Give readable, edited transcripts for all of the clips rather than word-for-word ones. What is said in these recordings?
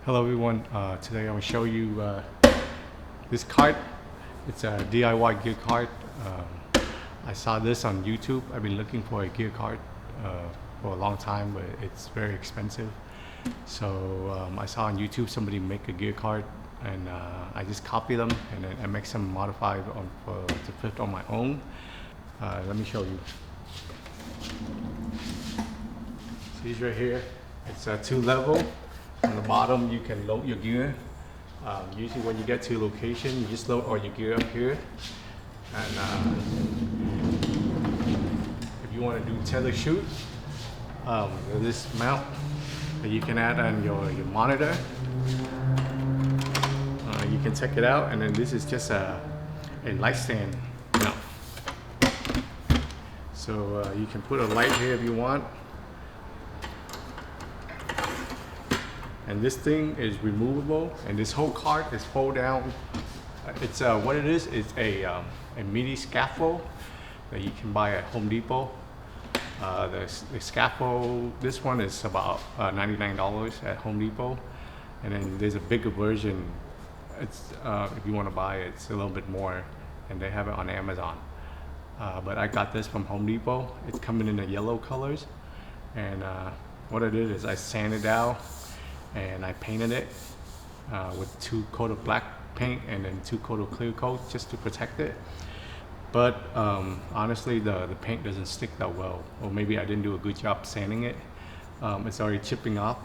Hello everyone, today I will show you this cart. It's a DIY gear cart. I saw this on YouTube. I've been looking for a gear cart for a long time, but it's very expensive. So I saw on YouTube somebody make a gear cart, and I just copy them and then I make some modified to fit on my own. Let me show you. See right here, it's a 2-level. On the bottom, you can load your gear. Usually when you get to a location, you just load all your gear up here. And if you want to do tether shoot, this mount that you can add on your monitor. You can check it out, and then this is just a light stand mount. So you can put a light here if you want. And this thing is removable, and this whole cart is fold down. It's what it is a mini scaffold that you can buy at Home Depot. The scaffold, this one is about $99 at Home Depot, and then there's a bigger version. It's if you want to buy it, it's a little bit more, and they have it on Amazon. But I got this from Home Depot. It's coming in the yellow colors, and what I did is I sanded it down. And I painted it with 2 coat of black paint and then 2 coat of clear coat just to protect it. But honestly, the paint doesn't stick that well, or maybe I didn't do a good job sanding it. It's already chipping off,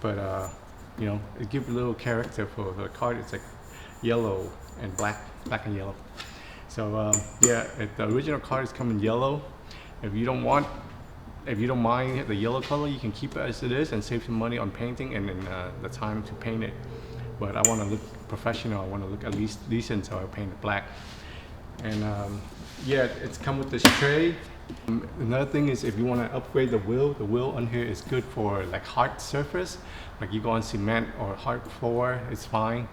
but you know, it gives a little character for the cart. It's like yellow and black and yellow. So yeah, the original cart is coming yellow. If you don't mind the yellow color, you can keep it as it is and save some money on painting and then the time to paint it. But I want to look professional. I want to look at least decent, so I paint it black. And yeah, it's come with this tray. Another thing is, if you want to upgrade the wheel on here is good for like hard surface. Like you go on cement or hard floor, it's fine.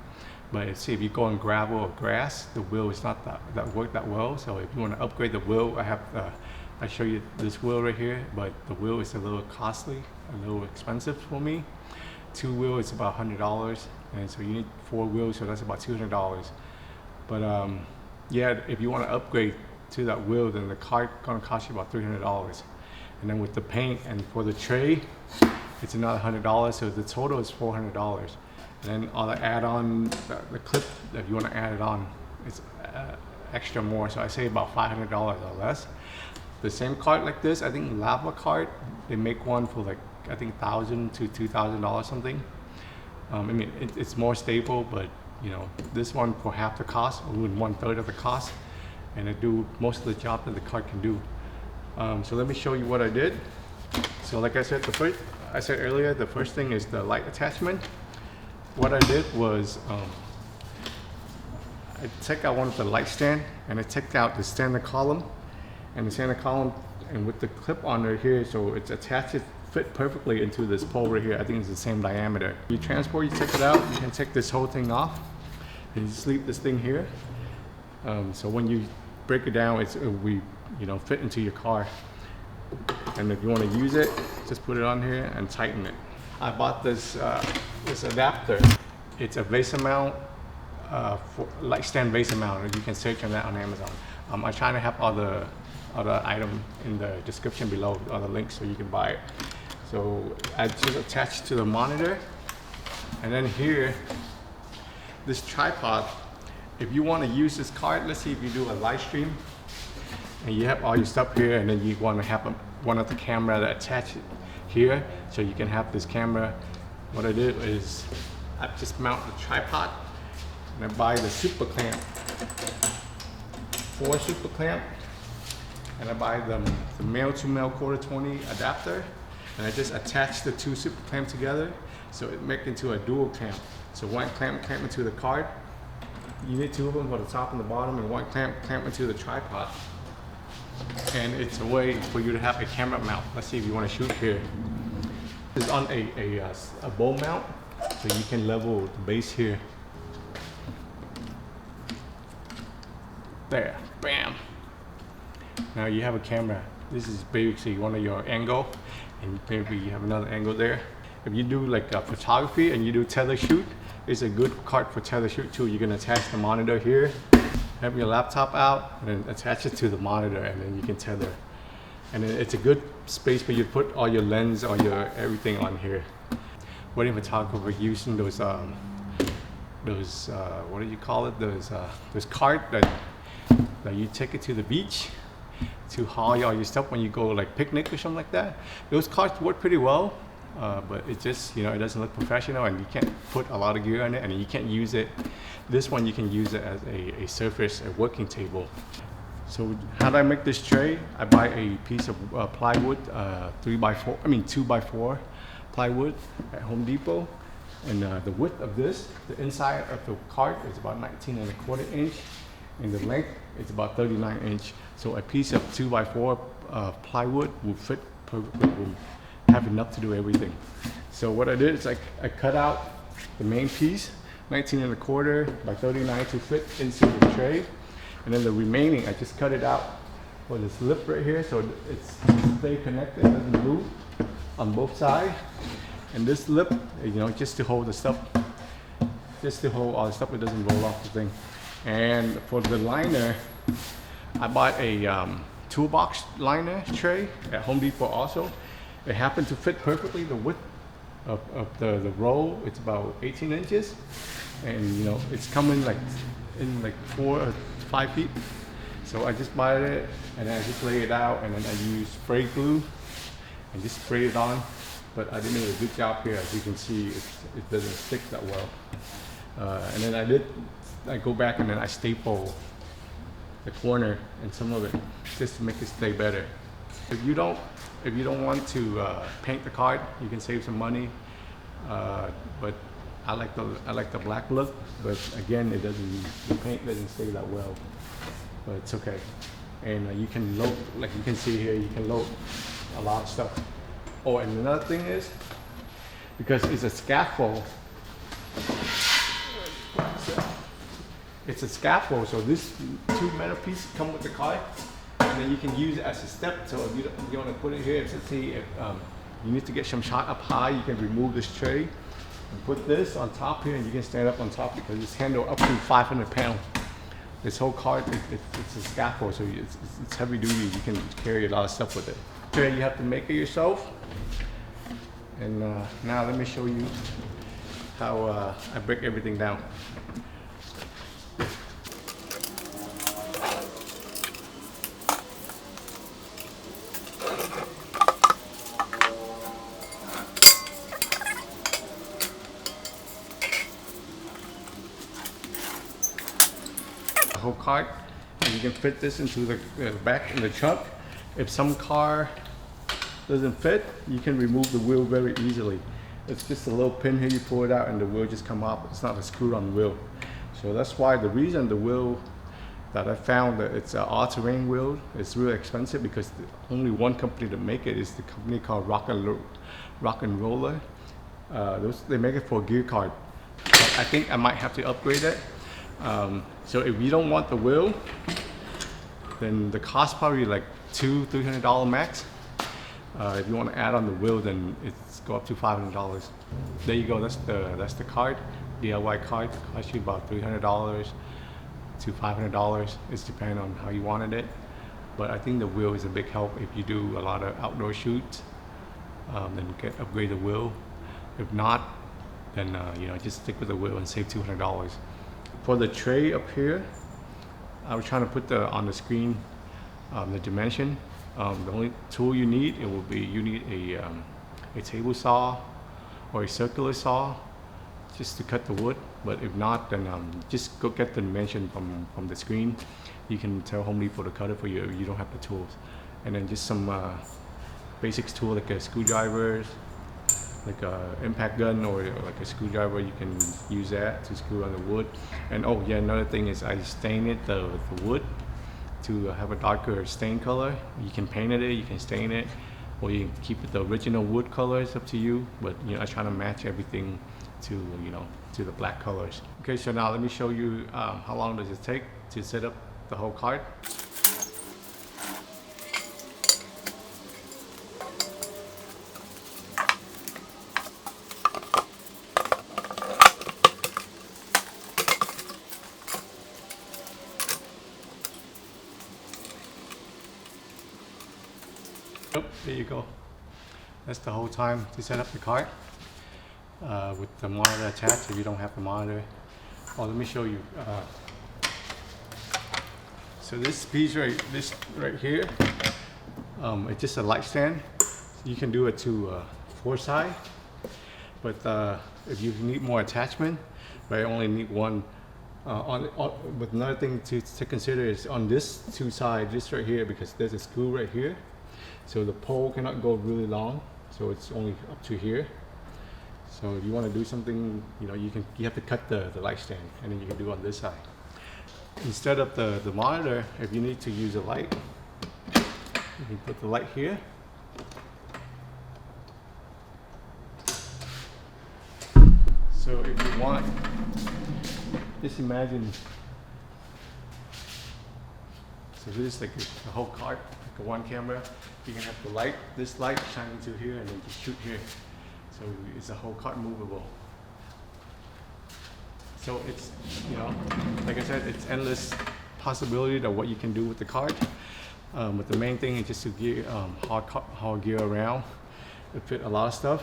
But see, if you go on gravel or grass, the wheel is not that work that well. So if you want to upgrade the wheel, I show you this wheel right here, but the wheel is a little costly, a little expensive for me. 2 wheels is about $100, and so you need 4 wheels, so that's about $200. But yeah, if you want to upgrade to that wheel, then the cart gonna cost you about $300. And then with the paint and for the tray, it's another $100, so the total is $400. And then all the add-on, the clip, if you want to add it on, it's extra more. So I say about $500 or less. The same cart like this, I think Lava Cart, they make one for like, I think $1,000 to $2,000 something. I mean, it's more stable, but you know, this one for half the cost, or even 1/3 of the cost, and it do most of the job that the cart can do. So let me show you what I did. So like I said, I said earlier, the first thing is the light attachment. What I did was, I took out one of the light stand, and I took out the standard column. And the center column, and with the clip on right here, so it's attached, it fit perfectly into this pole right here. I think it's the same diameter. You transport, you take it out, you can take this whole thing off, and you just leave this thing here. So when you break it down, it will fit into your car. And if you want to use it, just put it on here and tighten it. I bought this adapter. It's a vase mount, for light stand vase mount. You can search on that on Amazon. I try to have all the item in the description below, all the links, so you can buy it. So I just attached to the monitor, and then here, this tripod. If you want to use this cart, let's see if you do a live stream, and you have all your stuff here, and then you want to have one of the camera that attach it here, so you can have this camera. What I did is I just mount the tripod, and I buy the super clamp. 4 super clamp, and I buy the male to male 1/4-20 adapter, and I just attach the 2 super clamps together, so it make into a dual clamp. So one clamp into the cart. You need 2 of them for the top and the bottom, and one clamp into the tripod. And it's a way for you to have a camera mount. Let's see if you want to shoot here. It's on a bow mount, so you can level the base here. There, bam. Now you have a camera. This is basically one of your angle, and maybe you have another angle there. if you do like photography and you do tether shoot, it's a good cart for tether shoot too. You can attach the monitor here, have your laptop out, and then attach it to the monitor, and then you can tether. And then it's a good space for you to put all your lens or your everything on here. Wedding photographer using those what do you call it? Those cart that you take it to the beach to haul all your stuff when you go like picnic or something like that. Those carts work pretty well, but it just, you know, it doesn't look professional, and you can't put a lot of gear on it, and you can't use it. This one you can use it as a surface, a working table. So how do I make this tray? I buy a piece of plywood, 2x4 plywood at Home Depot, and the width of this, the inside of the cart is about 19.25 inch, and the length is about 39 inch. So a piece of 2x4 plywood will fit perfectly, will have enough to do everything. So what I did is I cut out the main piece, 19.25 by 39 to fit into the tray. And then the remaining, I just cut it out for this lip right here, so it's stay connected, it doesn't move on both sides. And this lip, you know, just to hold the stuff, just to hold all the stuff, it doesn't roll off the thing. And for the liner, I bought a toolbox liner tray at Home Depot also. It happened to fit perfectly. The width of the roll, it's about 18 inches. And you know, it's coming like in like 4 or 5 feet. So I just bought it, and then I just lay it out, and then I use spray glue and just spray it on. But I didn't do a good job here. As you can see, it doesn't stick that well. And then I go back and then I staple the corner and some of it just to make it stay better. If you don't want to paint the cart, you can save some money. But I like the black look, but again, the paint doesn't stay that well, but it's okay. And you can load, like you can see here, you can load a lot of stuff. Oh, and another thing is, because it's a scaffold, so this 2 metal pieces come with the cart, and then you can use it as a step. So if you want to put it here, let's see if you need to get some shot up high, you can remove this tray and put this on top here, and you can stand up on top because it's handled up to 500 pounds. This whole cart, it's a scaffold, so it's heavy duty. You can carry a lot of stuff with it. Okay, you have to make it yourself. And now let me show you how I break everything down. The whole cart, and you can fit this into the back in the trunk. If some car doesn't fit, you can remove the wheel very easily. It's just a little pin here, you pull it out and the wheel just come up. It's not a screw-on wheel. So that's why the reason the wheel that I found that it's an all-terrain wheel, it's really expensive, because only one company that make it is the company called Rock and Roller. They make it for a gear cart. I think I might have to upgrade it. So if you don't want the wheel, then the cost probably like $200–300 max. If you want to add on the wheel, then it's go up to $500. There you go. That's the cart, DIY cart. It costs you about $300 to $500. It's depending on how you wanted it. But I think the wheel is a big help if you do a lot of outdoor shoots. Then upgrade the wheel. If not, then just stick with the wheel and save $200. For the tray up here, I was trying to put on the screen the dimension. The only tool you need, you need a table saw or a circular saw just to cut the wood. But if not, then just go get the dimension from the screen. You can tell Home Depot to cut it for you if you don't have the tools. And then just some basics tool like a screwdriver, like a impact gun, or like a screwdriver. You can use that to screw on the wood. And oh yeah, another thing is I stain it, the wood, to have a darker stain color. You can paint it, you can stain it, or you can keep it the original wood color. It's up to you. But I try to match everything to to the black colors. Okay, so now let me show you how long does it take to set up the whole cart. Yep, there you go. That's the whole time to set up the cart with the monitor attached if you don't have the monitor. Oh, let me show you. So this piece right here, it's just a light stand. You can do it to 4 side, but if you need more attachment, but I only need one. But another thing to consider is on this 2 side, just right here, because there's a screw right here, so the pole cannot go really long, so it's only up to here. So if you want to do something, you have to cut the light stand, and then you can do on this side. Instead of the monitor, if you need to use a light, you can put the light here. So if you want, just imagine, so this is like the whole cart, like a 1 camera. You can have the light, this light shining to here, and then just shoot here. So it's a whole cart movable. So it's, like I said, it's endless possibility of what you can do with the cart. But the main thing is just to gear, haul gear around. It fit a lot of stuff,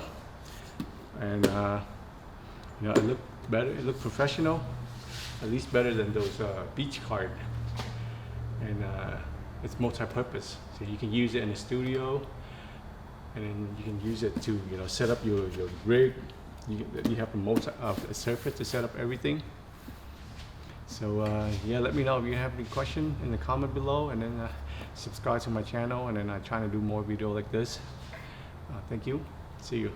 and it looked better. It looked professional, at least better than those beach cart. And it's multi-purpose, so you can use it in the studio, and then you can use it to set up your rig. You have a surface to set up everything. So yeah, let me know if you have any question in the comment below, and then subscribe to my channel, and then I try to do more video like this. Thank you. See you.